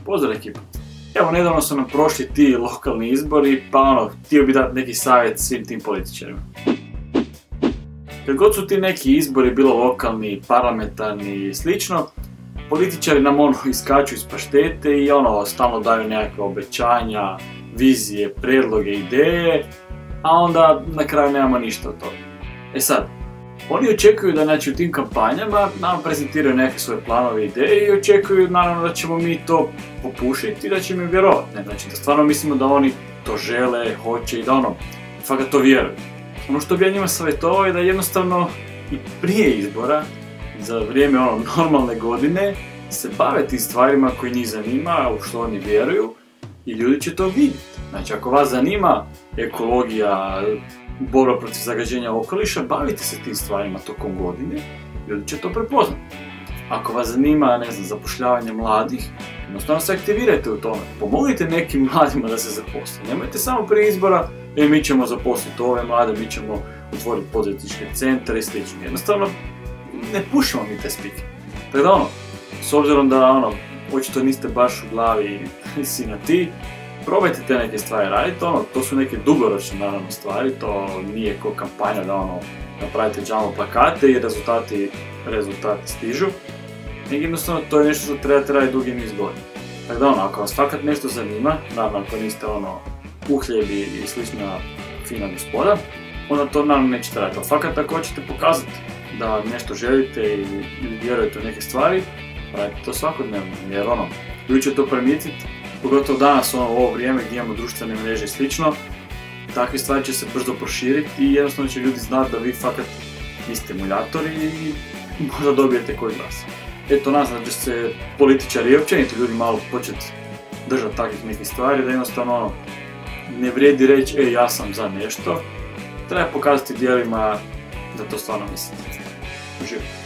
pozdrav ekipa. Evo, nedavno su nam prošli ti lokalni izbori, pa htio bi dati neki savjet svim tim političarima. Kad god su ti neki izbori, bilo lokalni, parlamentarni i slično, političari nam iskaču iz paštete i stalno daju nekakve obećanja, vizije, prijedloge, ideje, a onda na kraju nemamo ništa od toga. E sad, oni očekuju da u tim kampanjama nam prezentiraju neke svoje planove i ideje i očekuju naravno da ćemo mi to popušiti i da ćemo im vjerovati. Znači da stvarno mislimo da oni to žele, hoće i da fakat to vjeruju. Ono što bi ja njima savjetovao je da jednostavno i prije izbora, za vrijeme normalne godine, se bave tim stvarima koji njih zanima, u što oni vjeruju i ljudi će to vidjeti. Znači ako vas zanima ekologija, borba protiv zagađenja okoliša, bavite se tim stvarima tokom godine, ljudi će to prepoznati. Ako vas zanima, zapošljavanje mladih, jednostavno se aktivirajte u tome. Pomognite nekim mladima da se zaposle. Nemojte samo prije izbora, mi ćemo zaposliti ove mlade, mi ćemo otvoriti poduzetničke centre i sl. Jednostavno, ne pušimo mi te spike. Tako da s obzirom da očito niste baš u glavi si na ti, probajte te neke stvari raditi, to su neke dugoročne naravno stvari, to nije ko kampanja da napravite džamo plakate i rezultati stižu. Nego jednostavno to je nešto što trebate raditi dugi niz godina. Tako da ako vas fakat nešto zanima, naravno ako niste uhljebi i slična fina gospoda, onda to naravno nećete raditi. Ali fakat ako hoćete pokazati da nešto želite ili vjerujete u neke stvari, radite to svakodnevno, jer ljudi će to primijetiti. Pogotovo danas u ovo vrijeme gdje imamo društvene mreže i slično, takve stvari će se brzo proširiti i jednostavno će ljudi znati da vi fakat niste muljatori i možda dobijete koji glas. Eto, nadam se da će se političari i općenito ljudi malo početi držati takvih nekih stvari, da jednostavno ne vrijedi reći ja sam za nešto, treba pokazati djelima da to stvarno mislite. Uživajte.